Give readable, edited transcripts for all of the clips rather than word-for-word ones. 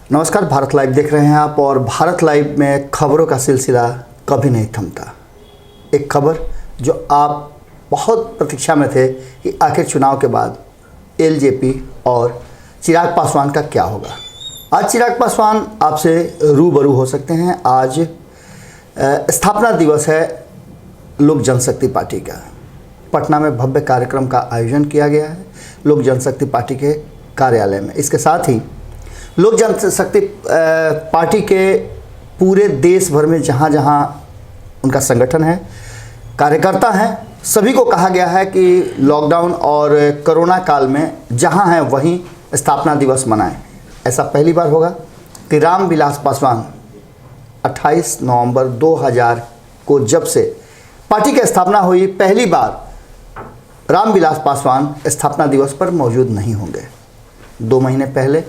नमस्कार, भारत लाइव देख रहे हैं आप। और भारत लाइव में खबरों का सिलसिला कभी नहीं थमता। एक खबर जो आप बहुत प्रतीक्षा में थे कि आखिर चुनाव के बाद एलजेपी और चिराग पासवान का क्या होगा। आज चिराग पासवान आपसे रूबरू हो सकते हैं। आज स्थापना दिवस है लोक जनशक्ति पार्टी का। पटना में भव्य कार्यक्रम का आयोजन किया गया है लोक जनशक्ति पार्टी के कार्यालय में। इसके साथ ही लोक जनशक्ति पार्टी के पूरे देश भर में जहाँ जहाँ उनका संगठन है, कार्यकर्ता हैं, सभी को कहा गया है कि लॉकडाउन और कोरोना काल में जहाँ हैं वहीं स्थापना दिवस मनाएं। ऐसा पहली बार होगा कि रामविलास पासवान 28 नवंबर 2000 को जब से पार्टी की स्थापना हुई, पहली बार रामविलास पासवान स्थापना दिवस पर मौजूद नहीं होंगे। 2 महीने पहले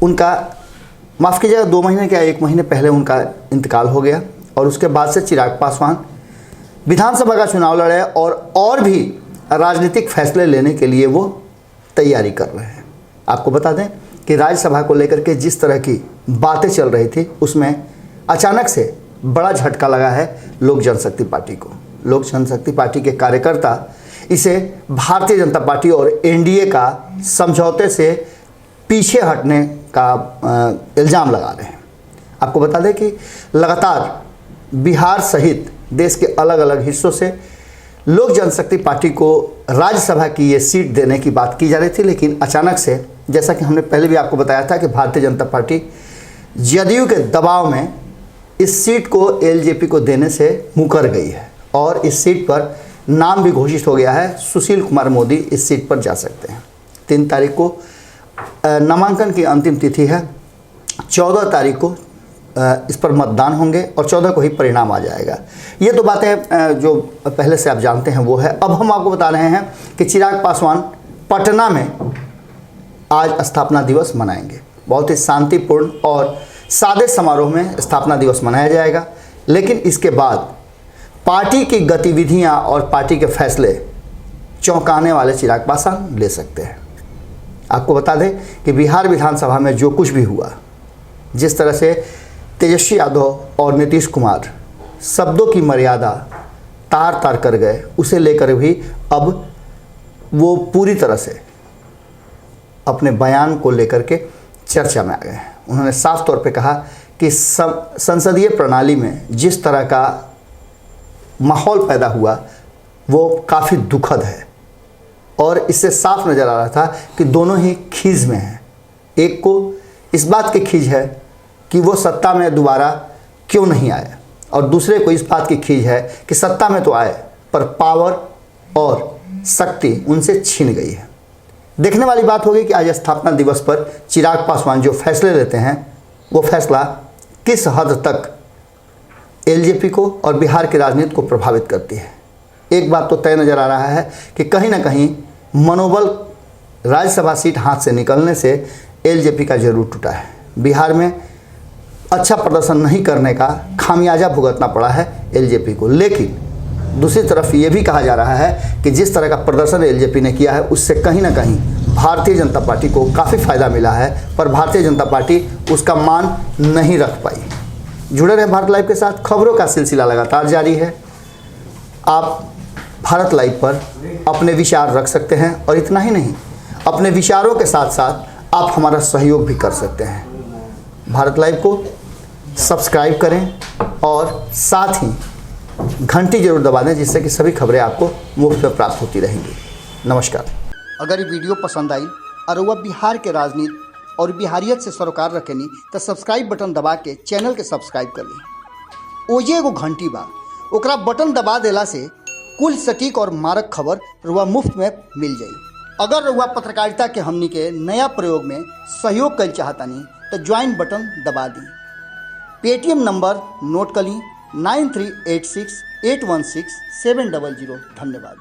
उनका, माफ़ कीजिएगा, 2 महीने क्या 1 महीने पहले उनका इंतकाल हो गया। और उसके बाद से चिराग पासवान विधानसभा का चुनाव लड़े और भी राजनीतिक फैसले लेने के लिए वो तैयारी कर रहे हैं। आपको बता दें कि राज्यसभा को लेकर के जिस तरह की बातें चल रही थी, उसमें अचानक से बड़ा झटका लगा है लोक जनशक्ति पार्टी को। लोक जनशक्ति पार्टी के कार्यकर्ता इसे भारतीय जनता पार्टी और एनडीए का समझौते से पीछे हटने का इल्ज़ाम लगा रहे हैं। आपको बता दें कि लगातार बिहार सहित देश के अलग अलग हिस्सों से लोक जनशक्ति पार्टी को राज्यसभा की ये सीट देने की बात की जा रही थी, लेकिन अचानक से, जैसा कि हमने पहले भी आपको बताया था कि भारतीय जनता पार्टी जदयू के दबाव में इस सीट को एलजेपी को देने से मुकर गई है और इस सीट पर नाम भी घोषित हो गया है। सुशील कुमार मोदी इस सीट पर जा सकते हैं। 3 तारीख को नामांकन की अंतिम तिथि है। 14 तारीख को इस पर मतदान होंगे और 14 को ही परिणाम आ जाएगा। ये तो बातें जो पहले से आप जानते हैं वो है। अब हम आपको बता रहे हैं कि चिराग पासवान पटना में आज स्थापना दिवस मनाएंगे। बहुत ही शांतिपूर्ण और सादे समारोह में स्थापना दिवस मनाया जाएगा, लेकिन इसके बाद पार्टी की गतिविधियां और पार्टी के फैसले चौंकाने वाले चिराग पासवान ले सकते हैं। आपको बता दें कि बिहार विधानसभा में जो कुछ भी हुआ, जिस तरह से तेजस्वी यादव और नीतीश कुमार शब्दों की मर्यादा तार तार कर गए, उसे लेकर भी अब वो पूरी तरह से अपने बयान को लेकर के चर्चा में आ गए हैं। उन्होंने साफ तौर पे कहा कि संसदीय प्रणाली में जिस तरह का माहौल पैदा हुआ वो काफ़ी दुखद है और इससे साफ नज़र आ रहा था कि दोनों ही खीज में हैं। एक को इस बात की खीज है कि वो सत्ता में दोबारा क्यों नहीं आए और दूसरे को इस बात की खीज है कि सत्ता में तो आए पर पावर और शक्ति उनसे छीन गई है। देखने वाली बात होगी कि आज स्थापना दिवस पर चिराग पासवान जो फैसले लेते हैं वो फैसला किस हद तक एलजेपी को और बिहार की राजनीति को प्रभावित करती है। एक बात तो तय नज़र आ रहा है कि कहीं ना कहीं मनोबल राज्यसभा सीट हाथ से निकलने से एलजेपी का जरूर टूटा है। बिहार में अच्छा प्रदर्शन नहीं करने का खामियाजा भुगतना पड़ा है एलजेपी को, लेकिन दूसरी तरफ ये भी कहा जा रहा है कि जिस तरह का प्रदर्शन एलजेपी ने किया है उससे कहीं ना कहीं भारतीय जनता पार्टी को काफ़ी फ़ायदा मिला है, पर भारतीय जनता पार्टी उसका मान नहीं रख पाई। जुड़े रहे भारत लाइव के साथ। खबरों का सिलसिला लगातार जारी है। आप भारत लाइव पर अपने विचार रख सकते हैं और इतना ही नहीं, अपने विचारों के साथ साथ आप हमारा सहयोग भी कर सकते हैं। भारत लाइव को सब्सक्राइब करें और साथ ही घंटी जरूर दबा दें, जिससे कि सभी खबरें आपको मुफ्त में प्राप्त होती रहेंगी। नमस्कार। अगर ये वीडियो पसंद आई और वह बिहार के राजनीति और बिहारियत से सरोकार रखेनी तो सब्सक्राइब बटन दबा के चैनल के सब्सक्राइब कर ली। ओजे एगो घंटी बा, ओकरा बटन दबा देला से कुल सटीक और मारक खबर रुआ मुफ्त में मिल जाई। अगर रुआ पत्रकारिता के हमनी के नया प्रयोग में सहयोग कर चाहतानी तो ज्वाइन बटन दबा दी। पेटीएम नंबर नोट कर ली 9386816700। धन्यवाद।